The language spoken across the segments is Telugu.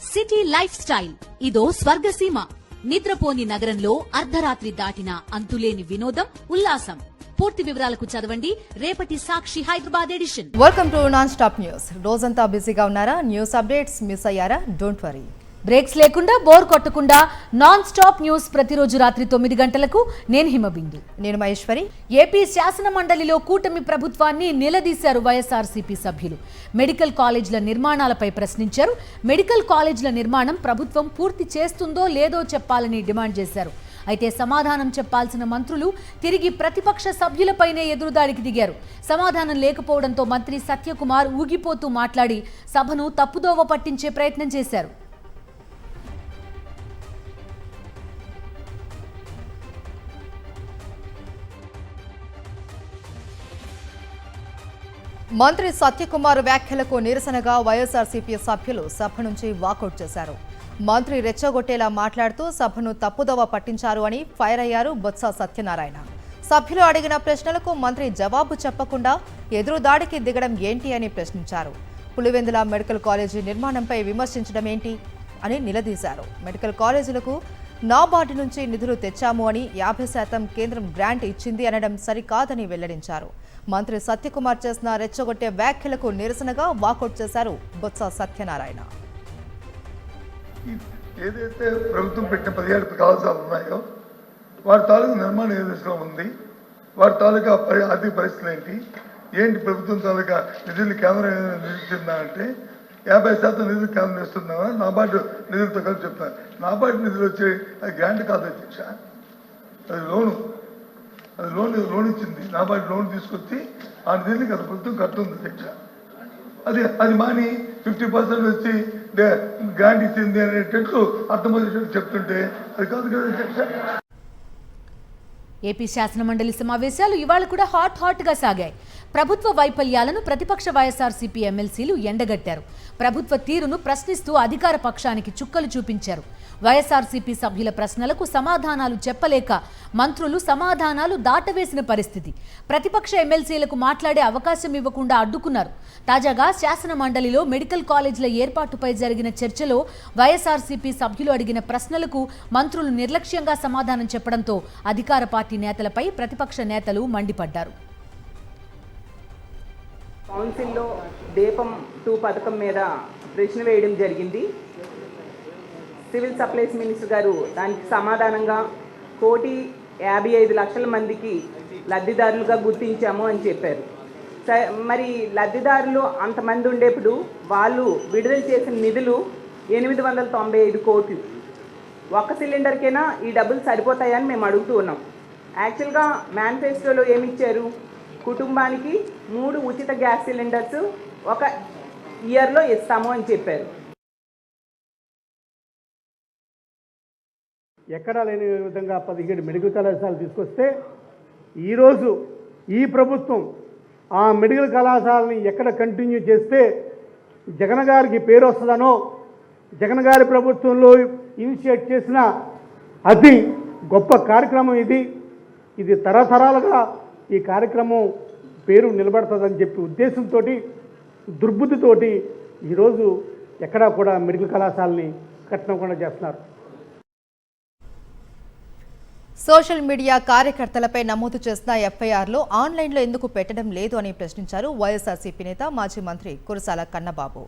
సిటీ లైఫ్ స్టైల్ ఇదో స్వర్గసీమ. నిద్రపోని నగరంలో అర్ధరాత్రి దాటిన అంతులేని వినోదం, ఉల్లాసం. పూర్తి వివరాలకు చదవండి రేపటి Sakshi Hyderabad edition. Welcome to non stop news. రోజంతా బిజీగా ఉన్నారా? న్యూస్ అప్డేట్స్ మిస్ అయ్యారా? Don't worry. బ్రేక్స్ లేకుండా, బోర్ కొట్టకుండా నాన్ స్టాప్ న్యూస్ ప్రతిరోజు రాత్రి 9 గంటలకు. నేను హిమబిందు. నేను మహేశ్వరి. ఏపీ శాసన మండలిలో కూటమి ప్రభుత్వాన్ని నిలదీశారు వైఎస్ఆర్సీపీ సభ్యులు. మెడికల్ కాలేజీల నిర్మాణాలపై ప్రశ్నించారు. మెడికల్ కాలేజీల నిర్మాణం ప్రభుత్వం పూర్తి చేస్తుందో లేదో చెప్పాలని డిమాండ్ చేశారు. అయితే సమాధానం చెప్పాల్సిన మంత్రులు తిరిగి ప్రతిపక్ష సభ్యులపైనే ఎదురుదాడికి దిగారు. సమాధానం లేకపోవడంతో మంత్రి సత్యకుమార్ ఊగిపోతూ మాట్లాడి సభను తప్పుదోవ పట్టించే ప్రయత్నం చేశారు. మంత్రి సత్యకుమార్ వ్యాఖ్యలకు నిరసనగా వైఎస్ఆర్సీపీ సభ్యులు సభ నుంచి వాకౌట్ చేశారు. మంత్రి రెచ్చగొట్టేలా మాట్లాడుతూ సభను తప్పుదోవ పట్టించారు అని ఫైర్ అయ్యారు బొత్స సత్యనారాయణ. సభ్యులు అడిగిన ప్రశ్నలకు మంత్రి జవాబు చెప్పకుండా ఎదురుదాడికి దిగడం ఏంటి అని ప్రశ్నించారు. పులివెందుల మెడికల్ కాలేజీ నిర్మాణంపై విమర్శించడం ఏంటి అని నిలదీశారు. మెడికల్ కాలేజీలకు నాబార్డు నుంచి నిధులు తెచ్చాము అని 50% కేంద్రం గ్రాంట్ ఇచ్చింది అనడం సరికాదని వెల్లడించారు. మంత్రి సత్యకుమార్ చేసిన రెచ్చగొట్టే వ్యాఖ్యలకు నిరసనగా వాకౌట్ చేశారు బొత్స సత్యనారాయణ. ఏదైతే ప్రభుత్వం పెట్టిన 17 కళాశాలలు ఉన్నాయో వారి తాలూకు నిర్మాణం ఏ దశలో ఉంది, వారి తాలూకా ఆర్థిక పరిస్థితులు ఏంటి, ప్రభుత్వం తాలూకా నిధులు కేంద్రం నిధులుతుందా అంటే 50% నిధులు కేంద్రం ఇస్తుందా, నాబార్డు నిధులతో కలిపి చెప్తాను. నాబార్డు నిధులు వచ్చే అది గ్రాంట్ కాదు అధ్యక్ష, అది లోన్ ఇచ్చింది. నాబార్డు లోన్ తీసుకొచ్చి ఆ నిధులకి అది ప్రభుత్వం కట్టుంది అధ్యక్ష. అది మాని 50% వచ్చి గ్రాంట్ ఇచ్చింది అనేటట్లు అర్థమయ్యేటట్టు చెప్తుంటే అది కాదు కదా అధ్యక్ష. ఏపీ శాసనమండలి సమావేశాలు ఇవాళ కూడా హాట్ గా సాగాయి. ప్రభుత్వ వైఫల్యాలను ప్రతిపక్ష వైఎస్ఆర్సీపీ ఎమ్మెల్సీలు ఎండగట్టారు. ప్రభుత్వ తీరును ప్రశ్నిస్తూ అధికార పక్షానికి చుక్కలు చూపించారు. వైఎస్ఆర్సీపీ సభ్యుల ప్రశ్నలకు సమాధానాలు చెప్పలేక మంత్రులు సమాధానాలు దాటవేసిన పరిస్థితి. ప్రతిపక్ష ఎమ్మెల్సీలకు మాట్లాడే అవకాశం ఇవ్వకుండా అడ్డుకున్నారు. తాజాగా శాసన మండలిలో మెడికల్ కాలేజీల ఏర్పాటుపై జరిగిన చర్చలో వైఎస్ఆర్సీపీ సభ్యులు అడిగిన ప్రశ్నలకు మంత్రులు నిర్లక్ష్యంగా సమాధానం చెప్పడంతో అధికార పార్టీ నేతలపై ప్రతిపక్ష నేతలు మండిపడ్డారు. కౌన్సిల్లో దీపం 2 పథకం మీద ప్రశ్న వేయడం జరిగింది. సివిల్ సప్లైస్ మినిస్టర్ గారు దానికి సమాధానంగా 1,55,00,000 మందికి లబ్ధిదారులుగా గుర్తించాము అని చెప్పారు. మరి లబ్ధిదారులు అంతమంది ఉండేప్పుడు వాళ్ళు విడుదల చేసిన నిధులు 895 కోట్లు. ఒక్క సిలిండర్కైనా ఈ డబ్బులు సరిపోతాయని మేము అడుగుతూ ఉన్నాం. యాక్చువల్గా మేనిఫెస్టోలో ఏమిచ్చారు? కుటుంబానికి 3 ఉచిత గ్యాస్ సిలిండర్స్ 1 ఇయర్లో ఇస్తాము అని చెప్పారు. ఎక్కడా లేని విధంగా 17 మెడికల్ కళాశాలలు తీసుకొస్తే ఈరోజు ఈ ప్రభుత్వం ఆ మెడికల్ కళాశాలని ఎక్కడ కంటిన్యూ చేస్తే జగన్ గారికి పేరు వస్తుందనో, జగన్ గారి ప్రభుత్వంలో ఇనిషియేట్ చేసిన అతి గొప్ప కార్యక్రమం ఇది తరతరాలుగా ఈ కార్యక్రమం పేరు నిలబడుతుందని చెప్పి ఉద్దేశంతో దుర్బుద్ధితోటి ఈరోజు ఎక్కడా కూడా మెడికల్ కళాశాలని కట్టకుండా చేస్తున్నారు. సోషల్ మీడియా కార్యకర్తలపై నమోదు చేసిన ఎఫ్ఐఆర్లో ఆన్లైన్లో ఎందుకు పెట్టడం లేదు అని ప్రశ్నించారు వైఎస్ఆర్సీపీ నేత మాజీ మంత్రి కురసాల కన్నబాబు.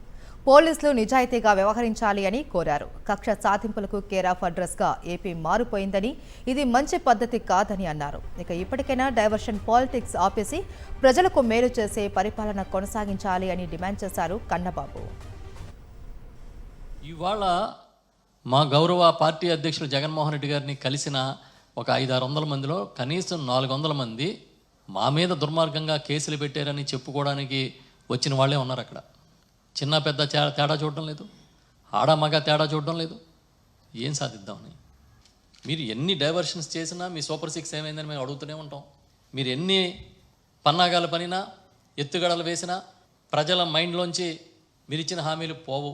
పోలీసులు నిజాయితీగా వ్యవహరించాలి అని కోరారు. కక్ష సాధింపులకు కేర్ ఆఫ్ అడ్రస్గా ఏపీ మారిపోయిందని, ఇది మంచి పద్ధతి కాదని అన్నారు. ఇక ఇప్పటికైనా డైవర్షన్ పాలిటిక్స్ ఆపేసి ప్రజలకు మేలు చేసే పరిపాలన కొనసాగించాలి అని డిమాండ్ చేశారు కన్నబాబు. ఇవాళ మా గౌరవ పార్టీ అధ్యక్షులు జగన్మోహన్ రెడ్డి గారిని కలిసిన ఒక 500-600 మందిలో కనీసం 400 మంది మా మీద దుర్మార్గంగా కేసులు పెట్టారని చెప్పుకోవడానికి వచ్చిన వాళ్ళే ఉన్నారు. అక్కడ చిన్న పెద్ద తేడా చూడడం లేదు, ఆడ మగ తేడా చూడడం లేదు. ఏం సాధిద్దామని మీరు ఎన్ని డైవర్షన్స్ చేసినా మీ సూపర్ 6 ఏమైందని మేము అడుగుతూనే ఉంటాం. మీరు ఎన్ని పన్నాగాలు పనినా, ఎత్తుగడలు వేసినా ప్రజల మైండ్లోంచి మీరు ఇచ్చిన హామీలు పోవు.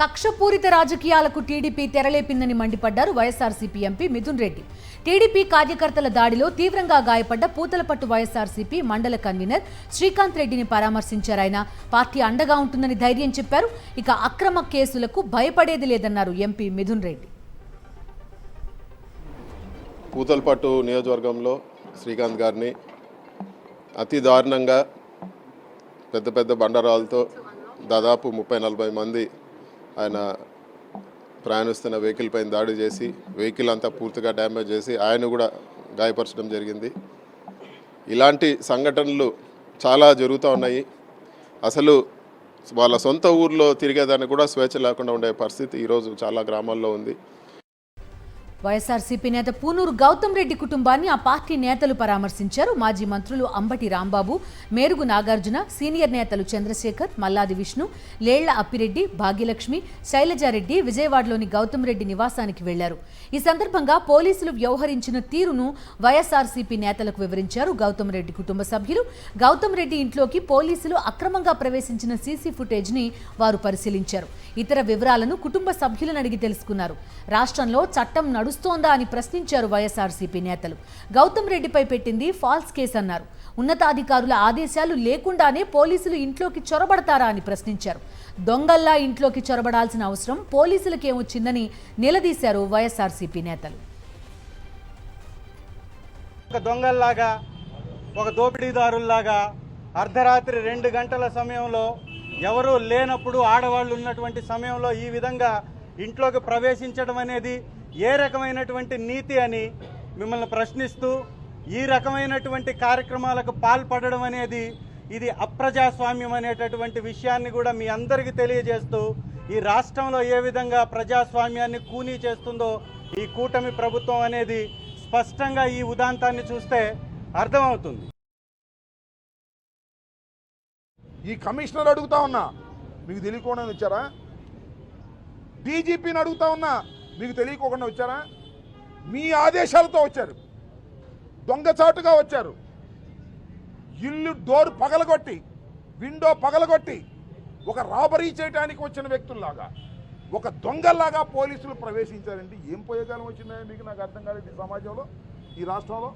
కక్షపూరిత రాజకీయాలకు టీడీపీ తెరలేపిందని మండిపడ్డారు వైఎస్ఆర్సీపీ ఎంపీ మిథున్ రెడ్డి. టీడీపీ కార్యకర్తల దాడిలో తీవ్రంగా గాయపడ్డ పూతలపట్టు వైఎస్ఆర్సీపీ మండల కన్వీనర్ శ్రీకాంత్ రెడ్డిని పరామర్శించారు. ఆయన పార్టీ అండగా ఉంటుందని ధైర్యం చెప్పారు. ఇక అక్రమ కేసులకు భయపడేది లేదన్నారు ఎంపీ మిథున్ రెడ్డి. పూతలపట్టు నియోజకవర్గంలో శ్రీకాంత్ గారిని అతి దారుణంగా పెద్ద పెద్ద బండరాలతో దాదాపు 30-40 మంది ఆయన ప్రయాణిస్తున్న వెహికల్ పైన దాడి చేసి వెహికల్ అంతా పూర్తిగా డ్యామేజ్ చేసి ఆయన కూడా గాయపరచడం జరిగింది. ఇలాంటి సంఘటనలు చాలా జరుగుతూ ఉన్నాయి. అసలు వాళ్ళ సొంత ఊర్లో తిరిగేదానికి కూడా స్వేచ్ఛ లేకుండా ఉండే పరిస్థితి ఈరోజు చాలా గ్రామాల్లో ఉంది. వైఎస్ఆర్సీపీ నేత పూనూరు గౌతమ్ రెడ్డి కుటుంబాన్ని ఆ పార్టీ నేతలు పరామర్శించారు. మాజీ మంత్రులు అంబటి రాంబాబు, మేరుగు నాగార్జున, సీనియర్ నేతలు చంద్రశేఖర్, మల్లాది విష్ణు, లేళ్ల అప్పిరెడ్డి, భాగ్యలక్ష్మి, శైలజారెడ్డి విజయవాడలోని గౌతమ్ రెడ్డి నివాసానికి వెళ్లారు. ఈ సందర్భంగా పోలీసులు వ్యవహరించిన తీరును వైఎస్ఆర్సీపీ నేతలకు వివరించారు గౌతమ్ రెడ్డి కుటుంబ సభ్యులు. గౌతమ్ రెడ్డి ఇంట్లోకి పోలీసులు అక్రమంగా ప్రవేశించిన సీసీ ఫుటేజ్ ని వారు పరిశీలించారు. ఇతర వివరాలను కుటుంబ సభ్యులను అడిగి తెలుసుకున్నారు. రాష్ట్రంలో చట్టం నడుస్తోందా అని ప్రశ్నించారు వైఎస్ఆర్సీపీ నేతలు. గౌతమ్ రెడ్డిపై పెట్టింది ఫాల్స్ కేసు అన్నారు. ఉన్నతాధికారుల ఆదేశాలు లేకుండానే పోలీసులు ఇంట్లోకి చొరబడతారా అని ప్రశ్నించారు. దొంగల్లా ఇంట్లోకి చొరబడాల్సిన అవసరం పోలీసులకేమొచ్చిందని నిలదీశారు వైఎస్ఆర్సీపీ నేతలు. ఒక దొంగల్లాగా, ఒక దోపిడీదారుల్లాగా అర్ధరాత్రి 2 గంటల సమయంలో ఎవరూ లేనప్పుడు ఆడవాళ్ళు ఉన్నటువంటి సమయంలో ఈ విధంగా ఇంట్లోకి ప్రవేశించడం అనేది ఏ రకమైనటువంటి నీతి అని మిమ్మల్ని ప్రశ్నిస్తూ ఈ రకమైనటువంటి కార్యక్రమాలకు పాల్పడడం అనేది ఇది అప్రజాస్వామ్యం అనేటటువంటి విషయాన్ని కూడా మీ అందరికీ తెలియజేస్తూ ఈ రాష్ట్రంలో ఏ విధంగా ప్రజాస్వామ్యాన్ని కూనీ చేస్తుందో ఈ కూటమి ప్రభుత్వం అనేది స్పష్టంగా ఈ ఉదాంతాన్ని చూస్తే అర్థమవుతుంది. ఈ కమిషనర్ అడుగుతా ఉన్నా, మీకు తెలియకుండా వచ్చారా? డీజీపీని అడుగుతా ఉన్నా, మీకు తెలియకోకుండా వచ్చారా? మీ ఆదేశాలతో వచ్చారు, దొంగచాటుగా వచ్చారు. ఇల్లు డోర్ పగలగొట్టి, విండో పగలగొట్టి ఒక రాబరీ చేయడానికి వచ్చిన వ్యక్తుల్లాగా, ఒక దొంగల్లాగా పోలీసులు ప్రవేశించారండి. ఏం పోయేకాలం వచ్చిందా మీకు? నాకు అర్థం కాలేదు. ఈ సమాజంలో, ఈ రాష్ట్రంలో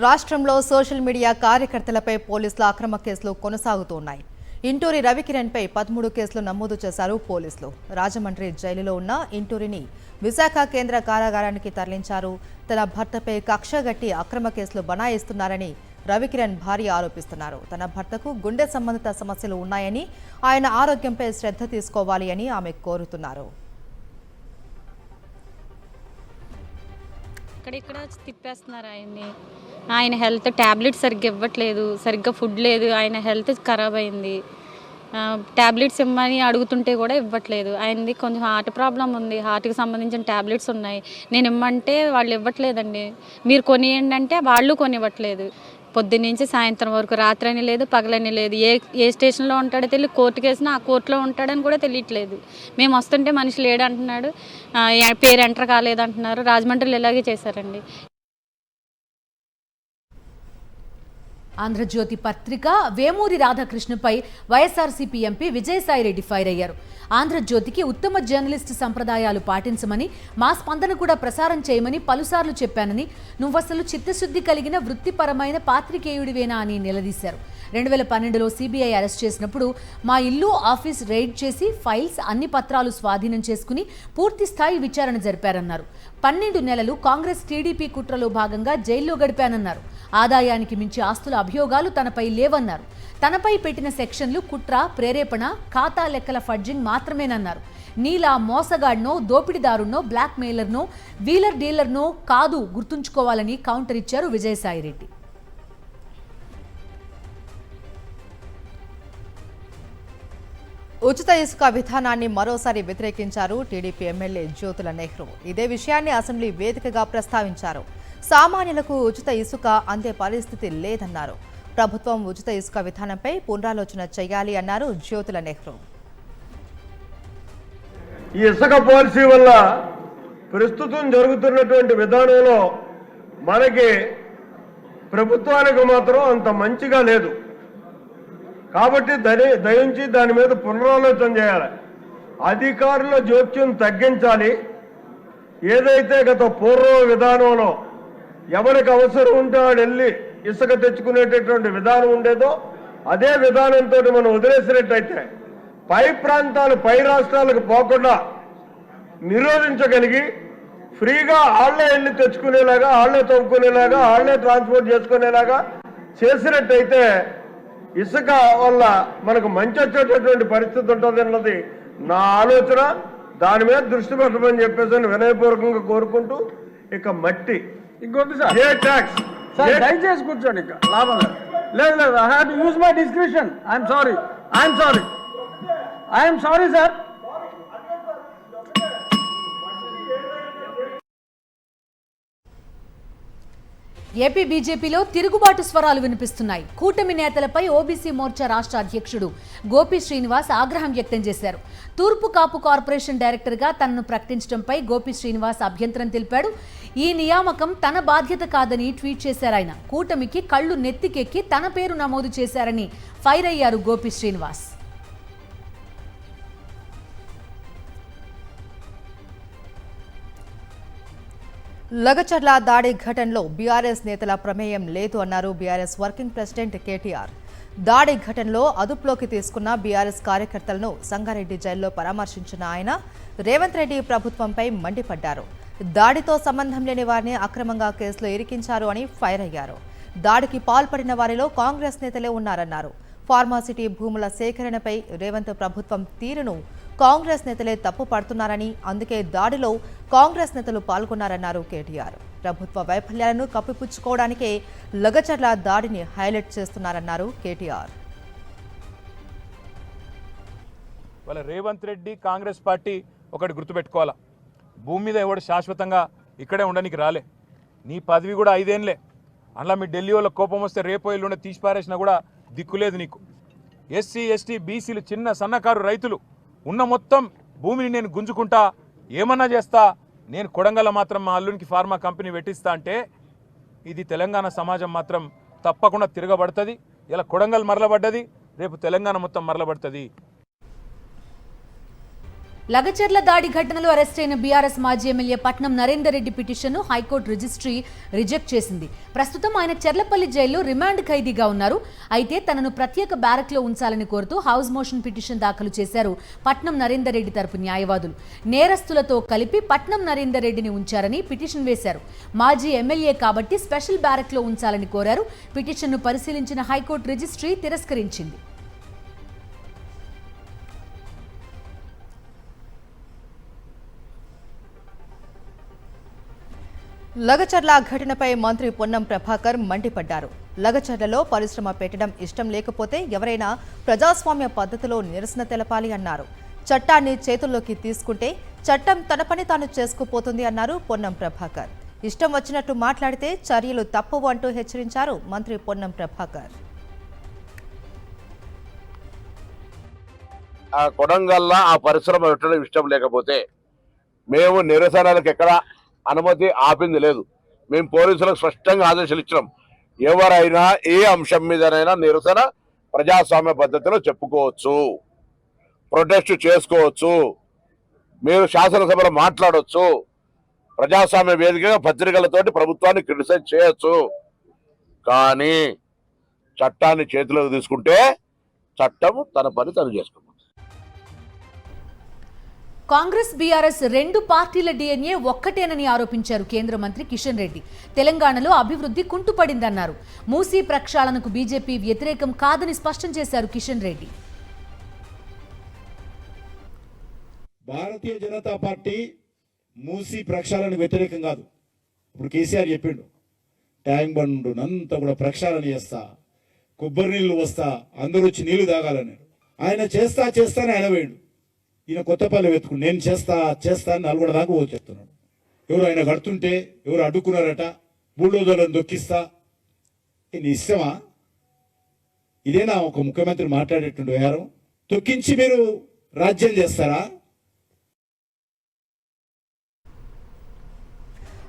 రాష్ట్రంలో సోషల్ మీడియా కార్యకర్తలపై పోలీసుల అక్రమ కేసులు కొనసాగుతున్నాయి. ఇంటూరి రవికిరణ్పై 13 కేసులు నమోదు చేశారు పోలీసులు. రాజమండ్రి జైలులో ఉన్న ఇంటూరిని విశాఖ కేంద్ర కారాగారానికి తరలించారు. తన భర్తపై కక్షగట్టి అక్రమ కేసులు బనాయిస్తున్నారని రవికిరణ్ భార్య ఆరోపిస్తున్నారు. తన భర్తకు గుండె సంబంధిత సమస్యలు ఉన్నాయని, ఆయన ఆరోగ్యంపై శ్రద్ధ తీసుకోవాలి అని ఆమె కోరుతున్నారు. ఇక్కడ తిప్పేస్తున్నారు ఆయన్ని. ఆయన హెల్త్ ట్యాబ్లెట్స్ సరిగ్గా ఇవ్వట్లేదు, సరిగ్గా ఫుడ్ లేదు, ఆయన హెల్త్ ఖరాబ్ అయింది. ట్యాబ్లెట్స్ ఇమ్మని అడుగుతుంటే కూడా ఇవ్వట్లేదు. ఆయనది కొంచెం హార్ట్ ప్రాబ్లం ఉంది, హార్ట్కి సంబంధించిన ట్యాబ్లెట్స్ ఉన్నాయి. నేను ఇమ్మంటే వాళ్ళు ఇవ్వట్లేదండి. మీరు కొనియండి అంటే వాళ్ళు కొనివ్వట్లేదు. పొద్దున్నుంచి సాయంత్రం వరకు, రాత్రి అని లేదు, పగలని లేదు. ఏ స్టేషన్లో ఉంటాడో తెలియదు. కోర్టుకు వేసినా ఆ కోర్టులో ఉంటాడని కూడా తెలియట్లేదు. మేము వస్తుంటే మనిషి లేడంటున్నాడు, పేరు ఎంటర్ కాలేదంటున్నారు. రాజమండ్రిలో ఇలాగే చేశారండి. ఆంధ్రజ్యోతి పత్రిక వేమూరి రాధాకృష్ణపై వైఎస్ఆర్సీపీ ఎంపీ విజయసాయిరెడ్డి ఫైర్ అయ్యారు. ఆంధ్రజ్యోతికి ఉత్తమ జర్నలిస్టు సంప్రదాయాలు పాటించమని, మా స్పందన కూడా ప్రసారం చేయమని పలుసార్లు చెప్పానని, నువ్వసలు చిత్తశుద్ధి కలిగిన వృత్తిపరమైన పాత్రికేయుడివేనా అని నిలదీశారు. 2012లో సిబిఐ అరెస్ట్ చేసినప్పుడు మా ఇల్లు, ఆఫీస్ రైడ్ చేసి ఫైల్స్, అన్ని పత్రాలు స్వాధీనం చేసుకుని పూర్తి స్థాయి విచారణ జరిపారన్నారు. 12 నెలలు కాంగ్రెస్ టీడీపీ కుట్రలో భాగంగా జైల్లో గడిపానన్నారు. ఆదాయానికి మించి ఆస్తుల అభియోగాలు తనపై లేవన్నారు. తనపై పెట్టిన సెక్షన్లు కుట్ర, ప్రేరేపణ, ఖాతా లెక్కల ఫడ్జింగ్ మాత్రమేనన్నారు. నీలా మోసగాడ్నో, దోపిడిదారున్నో, బ్లాక్ మెయిలర్నో, వీలర్ డీలర్నో కాదు గుర్తుంచుకోవాలని కౌంటర్ ఇచ్చారు విజయసాయిరెడ్డి. ఉచిత ఇసుక విధానాన్ని మరోసారి వ్యతిరేకించారు టీడీపీ ఎమ్మెల్యే జ్యోతుల నెహ్రూ. ఇదే విషయాన్ని అసెంబ్లీ వేదికగా ప్రస్తావించారు. సామాన్యులకు ఉచిత ఇసుక అందే పరిస్థితి లేదన్నారు. ప్రభుత్వం ఉచిత ఇసుక విధానంపై పునరాలోచన చేయాలి అన్నారు జ్యోతుల నెహ్రూ. ఈ ఇసుక పాలసీ వల్ల ప్రస్తుతం జరుగుతున్నటువంటి విధానంలో మనకి ప్రభుత్వానికి మాత్రం అంత మంచిగా లేదు. కాబట్టి దయించి దాని మీద పునరాలోచన చేయాలి. అధికారుల జోక్యం తగ్గించాలి. ఏదైతే గత పూర్వ విధానంలో ఎవరికి అవసరం ఉంటే వాడు వెళ్ళి ఇసుక తెచ్చుకునేటటువంటి విధానం ఉండేదో అదే విధానంతో మనం వదిలేసినట్టయితే పై ప్రాంతాలు పై రాష్ట్రాలకు పోకుండా నిరోధించగలిగి ఫ్రీగా ఆళ్లే వెళ్ళి తెచ్చుకునేలాగా, ఆళ్లే తవ్వుకునేలాగా, ఆళ్లే ట్రాన్స్పోర్ట్ చేసుకునేలాగా చేసినట్టయితే ఇసుక వల్ల మనకు మంచి వచ్చేటటువంటి పరిస్థితి ఉంటుంది అన్నది నా ఆలోచన. దాని మీద దృష్టి పెట్టమని చెప్పేసి వినయపూర్వకంగా కోరుకుంటూ, ఇక మట్టి ఇంకోటి సార్, ఏ ట్యాక్స్ దయచేసి కూర్చోండి, ఇంకా లాభం లేదు. I have to use my description. I'm sorry sir. AP బీజేపీలో తిరుగుబాటు స్వరాలు వినిపిస్తున్నాయి. కూటమి నేతలపై ఓబీసీ మోర్చా రాష్ట్ర అధ్యక్షుడు గోపి శ్రీనివాస్ ఆగ్రహం వ్యక్తం చేశారు. తూర్పు కాపు కార్పొరేషన్ డైరెక్టర్గా తనను ప్రకటించడంపై గోపి శ్రీనివాస్ అభ్యంతరం తెలిపాడు. ఈ నియామకం తన బాధ్యత కాదని ట్వీట్ చేశారాయన. కూటమికి కళ్లు నెత్తికెక్కి తన పేరు నమోదు చేశారని ఫైర్ అయ్యారు గోపి శ్రీనివాస్. లగచర్ల దాడి ఘటనలో బీఆర్ఎస్ నేతల ప్రమేయం లేదు అన్నారు బీఆర్ఎస్ వర్కింగ్ ప్రెసిడెంట్ కేటీఆర్. దాడి ఘటనలో అదుపులోకి తీసుకున్న బీఆర్ఎస్ కార్యకర్తలను సంగారెడ్డి జైల్లో పరామర్శించిన ఆయన రేవంత్ రెడ్డి ప్రభుత్వంపై మండిపడ్డారు. దాడితో సంబంధం లేని వారిని అక్రమంగా కేసులో ఇరికించారు అని ఫైర్ అయ్యారు. దాడికి పాల్పడిన వారిలో కాంగ్రెస్ నేతలే ఉన్నారన్నారు. ఫార్మాసిటీ భూముల సేకరణపై రేవంత్ ప్రభుత్వం తీరును కాంగ్రెస్ నేతలే తప్పు పడుతున్నారని, అందుకే దాడిలో కాంగ్రెస్ నేతలు పాల్గొన్నారన్నారు కేటీఆర్. ప్రభుత్వ వైఫల్యాలను కప్పిపుచ్చుకోవడానికే లగచర్ల దాడిని హైలైట్ చేస్తున్నారన్నారు కేటీఆర్. వాళ్ళ రేవంత్ రెడ్డి కాంగ్రెస్ పార్టీ ఒకటి గుర్తుపెట్టుకోవాలా, భూమి మీద ఎవడు శాశ్వతంగా ఇక్కడే ఉండడానికి రాలే. నీ పదవి కూడా 5 ఏళ్ళే. అందులో మీ ఢిల్లీ వాళ్ళ కోపం వస్తే రేపో ఎల్లుండే తీసి పారేసినా కూడా దిక్కులేదు నీకు. ఎస్సీ ఎస్టీ బీసీలు చిన్న సన్నకారు రైతులు ఉన్న మొత్తం భూమిని నేను గుంజుకుంటా, ఏమన్నా చేస్తా, నేను కొడంగల్ మాత్రం మా అల్లునికి ఫార్మా కంపెనీ పెట్టిస్తా అంటే ఇది తెలంగాణ సమాజం మాత్రం తప్పకుండా తిరగబడుతుంది. ఇలా కొడంగల్ మరలబడ్డది, రేపు తెలంగాణ మొత్తం మరలబడుతుంది. లగచర్ల దాడి ఘటనలో అరెస్ట్ అయిన బీఆర్ఎస్ మాజీ ఎమ్మెల్యే పట్నం నరేందర్ రెడ్డి పిటిషన్ను హైకోర్టు రిజిస్ట్రీ రిజెక్ట్ చేసింది. ప్రస్తుతం ఆయన చెర్లపల్లి జైల్లో రిమాండ్ ఖైదీగా ఉన్నారు. అయితే తనను ప్రత్యేక బ్యారక్లో ఉంచాలని కోరుతూ హౌస్ మోషన్ పిటిషన్ దాఖలు చేశారు పట్నం నరేందర్ రెడ్డి తరపు న్యాయవాదులు. నేరస్తులతో కలిపి పట్నం నరేందర్ రెడ్డిని ఉంచారని పిటిషన్ వేశారు. మాజీ ఎమ్మెల్యే కాబట్టి స్పెషల్ బ్యారక్లో ఉంచాలని కోరారు. పిటిషన్ను పరిశీలించిన హైకోర్టు రిజిస్ట్రీ తిరస్కరించింది. లగచర్ల ఘటనపై మంత్రి పొన్నం ప్రభాకర్ మండిపడ్డారు. లగచర్లలో పరిశ్రమ పెట్టడం ఇష్టం లేకపోతే ఎవరైనా ప్రజాస్వామ్య పద్ధతిలో నిరసన తెలపాలి అన్నారు. చట్టాన్ని చేతుల్లోకి తీసుకుంటే చట్టం తన పని తాను చేసుకుపోతుంది అన్నారు పొన్నం ప్రభాకర్. ఇష్టం వచ్చినట్టు మాట్లాడితే చర్యలు తప్పవు అంటూ హెచ్చరించారు మంత్రి పొన్నం ప్రభాకర్. కొడంగల్లా ఆ పరిశ్రమ పెట్టడం ఇష్టం లేకపోతే మేము నిరసనలకు ఎక్కడ అనుమతి ఆపింది లేదు. మేము పోలీసులకు స్పష్టంగా ఆదేశాలు ఇచ్చినాం. ఎవరైనా ఏ అంశం మీదనైనా నిరసన ప్రజాస్వామ్య పద్ధతిలో చెప్పుకోవచ్చు, ప్రొటెస్ట్ చేసుకోవచ్చు, మీరు శాసనసభలో మాట్లాడవచ్చు, ప్రజాస్వామ్య వేదికగా పత్రికలతోటి ప్రభుత్వాన్ని క్రిటిసైజ్ చేయొచ్చు. కానీ చట్టాన్ని చేతిలోకి తీసుకుంటే చట్టం తన పని తను చేసుకుంటుంది. కాంగ్రెస్ బీఆర్ఎస్ 2 పార్టీల డిఎన్ఏ ఒక్కటేనని ఆరోపించారు కేంద్ర మంత్రి కిషన్ రెడ్డి. తెలంగాణలో అభివృద్ధి కుంటుపడిందన్నారు. మూసీ ప్రక్షాళనకు బీజేపీ వ్యతిరేకం కాదని స్పష్టం చేశారు కిషన్ రెడ్డి. భారతీయ జనతా పార్టీ మూసీ ప్రక్షాళన వ్యతిరేకం కాదు. ఇప్పుడు కేసీఆర్ చెప్పిండు, ట్యాంక్ బండ్ అంతా కూడా ప్రక్షాళన చేస్తా, కొబ్బరి నీళ్లు వస్తా, అందరూ వచ్చి నీళ్లు తాగాలన్నారు. ఆయన చేస్తానని ఆయన వేయండు. ఈయన కొత్తపల్లి వెతుకుని నేను చేస్తా అని 4 దాకా చెప్తున్నాడు. ఎవరు ఆయన కడుతుంటే ఎవరు అడ్డుకున్నారట, బుల్డోజర్లను దొక్కిస్తా. నీ ఇష్టమా? ఇదేనా ఒక ముఖ్యమంత్రి మాట్లాడేటువంటి వ్యవహారం? తొక్కించి మీరు రాజ్యం చేస్తారా?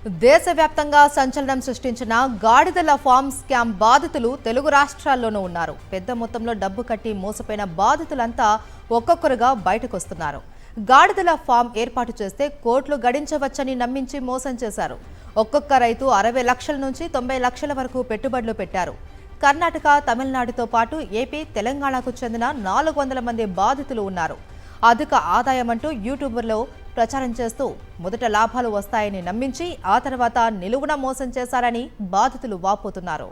దేశవ్యాప్తంగా సంచలనం సృష్టించిన గాడిదల ఫామ్ స్కామ్ బాధితులు తెలుగు రాష్ట్రాల్లోనూ ఉన్నారు. పెద్ద మొత్తంలో డబ్బు కట్టి మోసపోయిన బాధితులంతా ఒక్కొక్కరుగా బయటకొస్తున్నారు. గాడిదల ఫామ్ ఏర్పాటు చేస్తే కోట్లు గడించవచ్చని నమ్మించి మోసం చేశారు. ఒక్కొక్క రైతు 60 లక్షల నుంచి 90 లక్షల వరకు పెట్టుబడులు పెట్టారు. కర్ణాటక, తమిళనాడుతో పాటు ఏపీ, తెలంగాణకు చెందిన 400 మంది బాధితులు ఉన్నారు. అధిక ఆదాయం అంటూ యూట్యూబ్లో ప్రచారం చేస్తూ మొదట లాభాలు వస్తాయని నమ్మించి ఆ తర్వాత నిలువున మోసం చేశారని బాధితులు వాపోతున్నారు.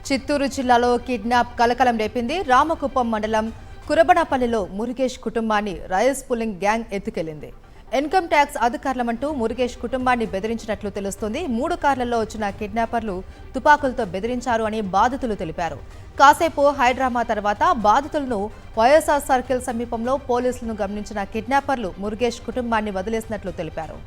చిత్తూరు జిల్లాలో కిడ్నాప్ కలకలం రేపింది. రామకుప్పం మండలం కురబనపల్లిలో మురుగేష్ కుటుంబాన్ని రైస్ పుల్లింగ్ గ్యాంగ్ ఎత్తుకెళ్లింది. ఇన్కమ్ ట్యాక్స్ అధికారులమంటూ మురుగేష్ కుటుంబాన్ని బెదిరించినట్లు తెలుస్తోంది. 3 కార్లలో వచ్చిన కిడ్నాపర్లు తుపాకులతో బెదిరించారు అని బాధితులు తెలిపారు. కాసేపు హైడ్రామా తర్వాత బాధితులను వైఎస్ఆర్ సర్కిల్ సమీపంలో పోలీసులను గమనించిన కిడ్నాపర్లు మురుగేష్ కుటుంబాన్ని వదిలేసినట్లు తెలిపారు.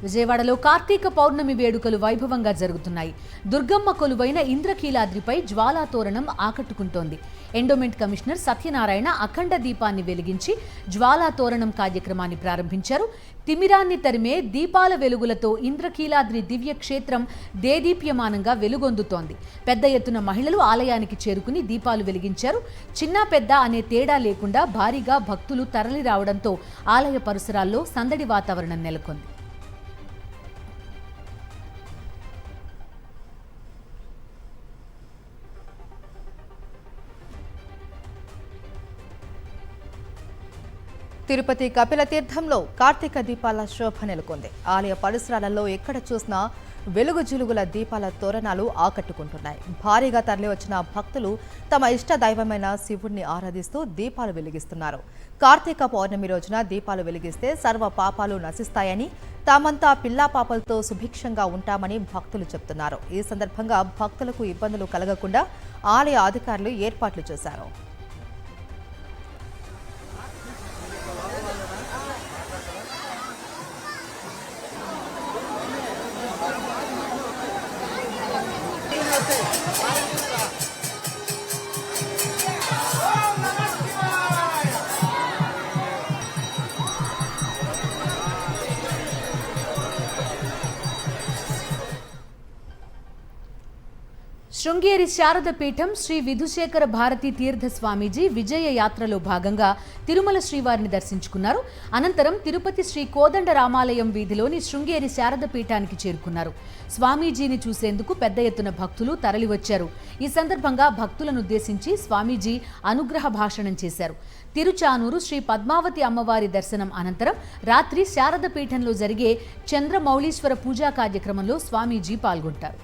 విజయవాడలో కార్తీక పౌర్ణమి వేడుకలు వైభవంగా జరుగుతున్నాయి. దుర్గమ్మ కొలువైన ఇంద్రకీలాద్రిపై జ్వాలా తోరణం ఆకట్టుకుంటోంది. ఎండోమెంట్ కమిషనర్ సత్యనారాయణ అఖండ దీపాన్ని వెలిగించి జ్వాలా తోరణం కార్యక్రమాన్ని ప్రారంభించారు. తిమిరాన్ని తరిమే దీపాల వెలుగులతో ఇంద్రకీలాద్రి దివ్య క్షేత్రం దేదీప్యమానంగా వెలుగొందుతోంది. పెద్ద ఎత్తున మహిళలు ఆలయానికి చేరుకుని దీపాలు వెలిగించారు. చిన్న పెద్ద అనే తేడా లేకుండా భారీగా భక్తులు తరలి రావడంతో ఆలయ పరిసరాల్లో సందడి వాతావరణం నెలకొంది. తిరుపతి కపిల తీర్థంలో కార్తీక దీపాల శోభ నెలకొంది. ఆలయ పరిసరాలలో ఎక్కడ చూసినా వెలుగు జిలుగుల దీపాల తోరణాలు ఆకట్టుకుంటున్నాయి. భారీగా తరలివచ్చిన భక్తులు తమ ఇష్ట దైవమైన శివుణ్ణి ఆరాధిస్తూ దీపాలు వెలిగిస్తున్నారు. కార్తీక పౌర్ణమి రోజున దీపాలు వెలిగిస్తే సర్వ పాపాలు నశిస్తాయని, తామంతా పిల్లా పాపలతో సుభిక్షంగా ఉంటామని భక్తులు చెప్తున్నారు. ఈ సందర్భంగా భక్తులకు ఇబ్బందులు కలగకుండా ఆలయ అధికారులు ఏర్పాట్లు చేశారు. శృంగేరి శారద పీఠం శ్రీ విధుశేఖర భారతీ తీర్థ స్వామీజీ విజయ యాత్రలో భాగంగా తిరుమల శ్రీవారిని దర్శించుకున్నారు. అనంతరం తిరుపతి శ్రీ కోదండ రామాలయం వీధిలోని శృంగేరి శారద పీఠానికి చేరుకున్నారు. స్వామీజీని చూసేందుకు పెద్ద ఎత్తున భక్తులు తరలివచ్చారు. ఈ సందర్భంగా భక్తులను ఉద్దేశించి స్వామీజీ అనుగ్రహ భాషణం చేశారు. తిరుచానూరు శ్రీ పద్మావతి అమ్మవారి దర్శనం అనంతరం రాత్రి శారద పీఠంలో జరిగే చంద్రమౌళీశ్వర పూజా కార్యక్రమంలో స్వామీజీ పాల్గొంటారు.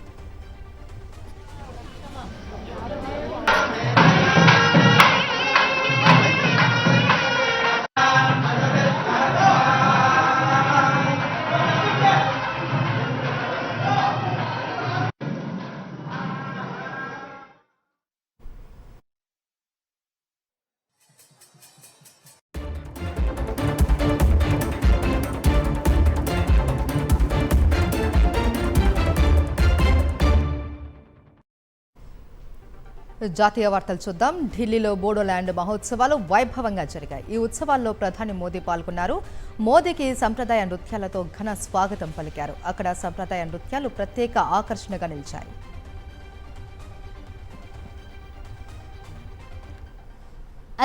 జాతీయ వార్తలు చూద్దాం. ఢిల్లీలో బోడోల్యాండ్ మహోత్సవాలు వైభవంగా జరిగాయి. ఈ ఉత్సవాల్లో ప్రధాని మోదీ పాల్గొన్నారు. మోదీకి సంప్రదాయ నృత్యాలతో ఘన స్వాగతం పలికారు. అక్కడ సంప్రదాయ నృత్యాలు ప్రత్యేక ఆకర్షణగా నిలిచాయి.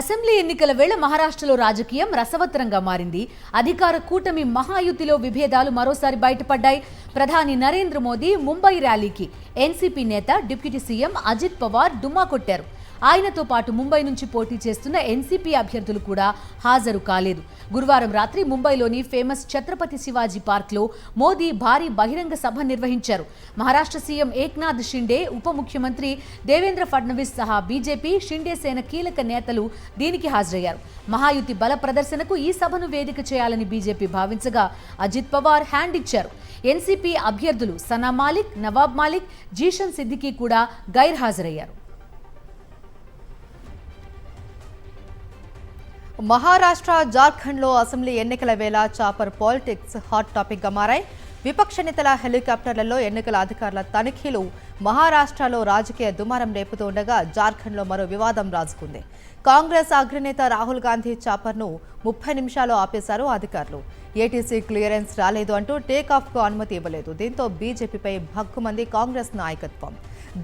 అసెంబ్లీ ఎన్నికల వేళ మహారాష్ట్రలో రాజకీయం రసవత్తరంగా మారింది. అధికార కూటమి మహాయుతిలో విభేదాలు మరోసారి బయటపడ్డాయి. ప్రధాని నరేంద్ర మోదీ ముంబై ర్యాలీకి ఎన్సీపీ నేత డిప్యూటీ సీఎం అజిత్ పవార్ డుమ్మా కొట్టారు. ఆయనతో పాటు ముంబై నుంచి పోటీ చేస్తున్న ఎన్సీపీ అభ్యర్థులు కూడా హాజరు కాలేదు. గురువారం రాత్రి ముంబైలోని ఫేమస్ ఛత్రపతి శివాజీ పార్క్లో మోదీ భారీ బహిరంగ సభ నిర్వహించారు. మహారాష్ట్ర సీఎం ఏక్నాథ్ షిండే, ఉప ముఖ్యమంత్రి దేవేంద్ర ఫడ్నవీస్ సహా బీజేపీ, షిండే సేన కీలక నేతలు దీనికి హాజరయ్యారు. మహాయుతి బల ప్రదర్శనకు ఈ సభను వేదిక చేయాలని బీజేపీ భావించగా అజిత్ పవార్ హ్యాండ్ ఇచ్చారు. ఎన్సీపీ అభ్యర్థులు సనా మాలిక్, నవాబ్ మాలిక్, జీషన్ సిద్దికీ కూడా గైర్హాజరయ్యారు. మహారాష్ట్ర, జార్ఖండ్లో అసెంబ్లీ ఎన్నికల వేళ చాపర్ పాలిటిక్స్ హాట్ టాపిక్గా మారాయి. విపక్ష నేతల హెలికాప్టర్లలో ఎన్నికల అధికారుల తనిఖీలు మహారాష్ట్రలో రాజకీయ దుమారం రేపుతూ ఉండగా జార్ఖండ్లో మరో వివాదం రాజుకుంది. కాంగ్రెస్ అగ్రనేత రాహుల్ గాంధీ చాపర్ను 30 నిమిషాలు ఆపేశారు అధికారులు. ఏటీసీ క్లియరెన్స్ రాలేదు అంటూ టేకాఫ్కు అనుమతి ఇవ్వలేదు. దీంతో బీజేపీపై భగ్గుమంది కాంగ్రెస్ నాయకత్వం.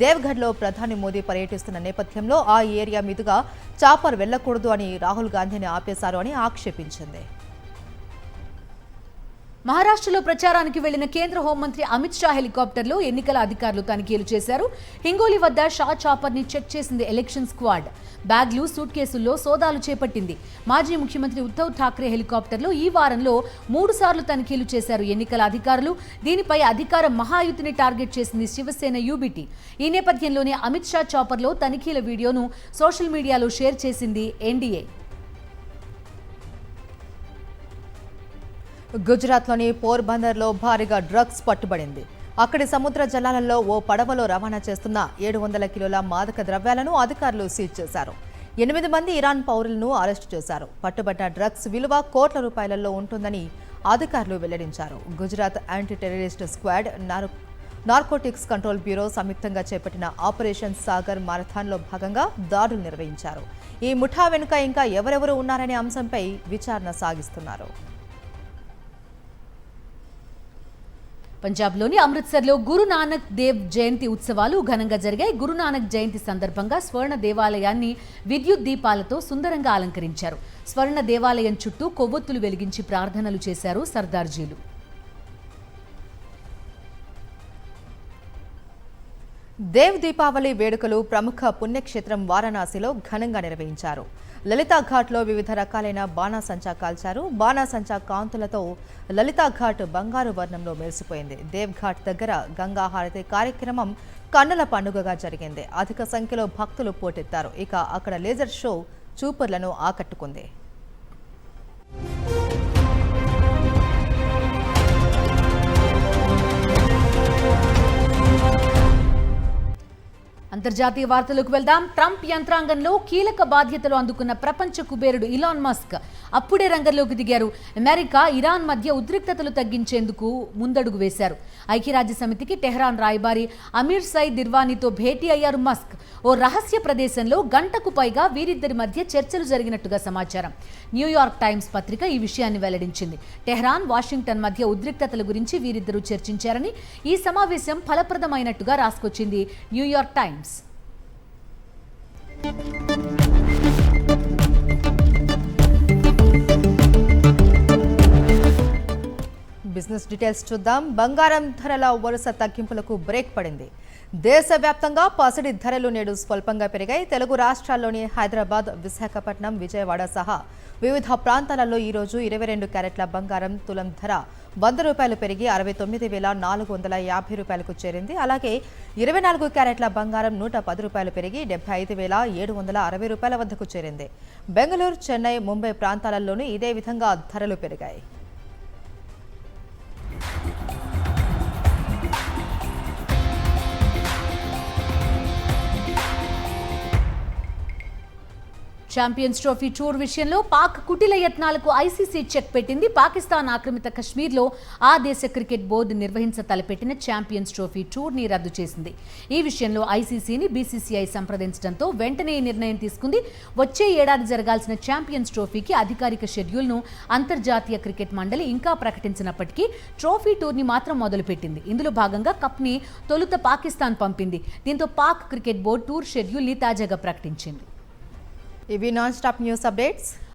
దేవ్గఢ్లో ప్రధాని మోదీ పర్యటిస్తున్న నేపథ్యంలో ఆ ఏరియా మీదుగా చాపర్ వెళ్లకూడదు అని రాహుల్ గాంధీని ఆపేశారు అని ఆక్షేపించింది. మహారాష్ట్రలో ప్రచారానికి వెళ్లిన కేంద్ర హోంమంత్రి అమిత్ షా హెలికాప్టర్లో ఎన్నికల అధికారులు తనిఖీలు చేశారు. హింగోలి వద్ద షా చాపర్ని చెక్ చేసింది ఎలక్షన్ స్క్వాడ్. బ్యాగ్లు, సూట్ కేసుల్లో సోదాలు చేపట్టింది. మాజీ ముఖ్యమంత్రి ఉద్ధవ్ ఠాక్రే హెలికాప్టర్లో ఈ వారంలో 3 సార్లు తనిఖీలు చేశారు ఎన్నికల అధికారులు. దీనిపై అధికార మహాయుతిని టార్గెట్ చేసింది శివసేన యూబీటీ. ఈ నేపథ్యంలోనే అమిత్ షా చాపర్లో తనిఖీల వీడియోను సోషల్ మీడియాలో షేర్ చేసింది ఎన్డీఏ. గుజరాత్లోని పోర్బందర్లో భారీగా డ్రగ్స్ పట్టుబడింది. అక్కడి సముద్ర జలాలలో ఓ పడవలో రవాణా చేస్తున్న 700 కిలోల మాదక ద్రవ్యాలను అధికారులు సీజ్ చేశారు. 8 మంది ఇరాన్ పౌరులను అరెస్టు చేశారు. పట్టుబడ్డ డ్రగ్స్ విలువ కోట్ల రూపాయలలో ఉంటుందని అధికారులు వెల్లడించారు. Gujarat anti terrorist squad, narcotics control bureau సంయుక్తంగా చేపట్టిన ఆపరేషన్ సాగర్ మారథాన్లో భాగంగా దాడులు నిర్వహించారు. ఈ ముఠా వెనుక ఇంకా ఎవరెవరు ఉన్నారనే అంశంపై విచారణ సాగిస్తున్నారు. పంజాబ్లోని అమృత్సర్లో గురునానక్ దేవ్ జయంతి ఉత్సవాలు ఘనంగా జరిగాయి. గురునానక్ జయంతి సందర్భంగా స్వర్ణ దేవాలయాన్ని విద్యుత్ దీపాలతో సుందరంగా అలంకరించారు. స్వర్ణ దేవాలయం చుట్టూ కొవ్వొత్తులు వెలిగించి ప్రార్థనలు చేశారు సర్దార్జీలు. దేవ్ దీపావళి వేడుకలు ప్రముఖ పుణ్యక్షేత్రం వారణాసిలో ఘనంగా నిర్వహించారు. లలితాఘాట్లో వివిధ రకాలైన బాణాసంచా కాల్చారు. బాణాసంచా కాంతులతో లలితాఘాట్ బంగారు వర్ణంలో మెరిసిపోయింది. దేవ్ఘాట్ దగ్గర గంగా హారతి కార్యక్రమం కన్నుల పండుగగా జరిగింది. అధిక సంఖ్యలో భక్తులు పోటెత్తారు. ఇక అక్కడ లేజర్ షో చూపర్లను ఆకట్టుకుంది. అంతర్జాతీయ వార్తలకు వెళ్దాం. ట్రంప్ యంత్రాంగంలో కీలక బాధ్యతలు అందుకున్న ప్రపంచ కుబేరుడు ఇలాన్ మస్క్ అప్పుడే రంగంలోకి దిగారు. అమెరికా, ఇరాన్ మధ్య ఉద్రిక్తతలు తగ్గించేందుకు ముందడుగు వేశారు. ఐక్యరాజ్య సమితికి టెహ్రాన్ రాయబారి అమీర్ సయీద్ ఇర్వానీతో భేటీ అయ్యారు మస్క్. ఓ రహస్య ప్రదేశంలో గంటకు పైగా వీరిద్దరి మధ్య చర్చలు జరిగినట్టుగా సమాచారం. న్యూయార్క్ టైమ్స్ పత్రిక ఈ విషయాన్ని వెల్లడించింది. టెహ్రాన్, వాషింగ్టన్ మధ్య ఉద్రిక్తతల గురించి వీరిద్దరూ చర్చించారని, ఈ సమావేశం ఫలప్రదమైనట్టుగా రాసుకొచ్చింది న్యూయార్క్ టైమ్స్. బిజినెస్ డీటెయిల్స్ చూద్దాం. బంగారం ధరల వరుస తగ్గింపులకు బ్రేక్ పడింది. దేశవ్యాప్తంగా పసిడి ధరలు నేడు స్వల్పంగా పెరిగాయి. తెలుగు రాష్ట్రాల్లోని హైదరాబాద్, విశాఖపట్నం, విజయవాడ సహా వివిధ ప్రాంతాలలో ఈరోజు 22 క్యారెట్ల బంగారం తులం ధర 100 రూపాయలు పెరిగి 69,450 రూపాయలకు చేరింది. అలాగే 24 క్యారెట్ల బంగారం 110 రూపాయలు పెరిగి 75,760 రూపాయల వద్దకు చేరింది. బెంగళూరు, చెన్నై, ముంబై ప్రాంతాలలోనూ ఇదే విధంగా ధరలు పెరిగాయి. ఛాంపియన్స్ ట్రోఫీ టూర్ విషయంలో పాక్ కుటిల యత్నాలకు ఐసీసీ చెక్ పెట్టింది. పాకిస్తాన్ ఆక్రమిత కశ్మీర్లో ఆ దేశ క్రికెట్ బోర్డు నిర్వహించ తలపెట్టిన ఛాంపియన్స్ ట్రోఫీ టూర్ని రద్దు చేసింది. ఈ విషయంలో ఐసీసీని బీసీసీఐ సంప్రదించడంతో వెంటనే ఈ నిర్ణయం తీసుకుంది. వచ్చే ఏడాది జరగాల్సిన ఛాంపియన్స్ ట్రోఫీకి అధికారిక షెడ్యూల్ను అంతర్జాతీయ క్రికెట్ మండలి ఇంకా ప్రకటించినప్పటికీ ట్రోఫీ టూర్ని మాత్రం మొదలుపెట్టింది. ఇందులో భాగంగా కప్ని తొలుత పాకిస్తాన్ పంపింది. దీంతో పాక్ క్రికెట్ బోర్డు టూర్ షెడ్యూల్ని తాజాగా ప్రకటించింది. ఇవి నాన్ స్టాప్ న్యూస్ అప్డేట్స్.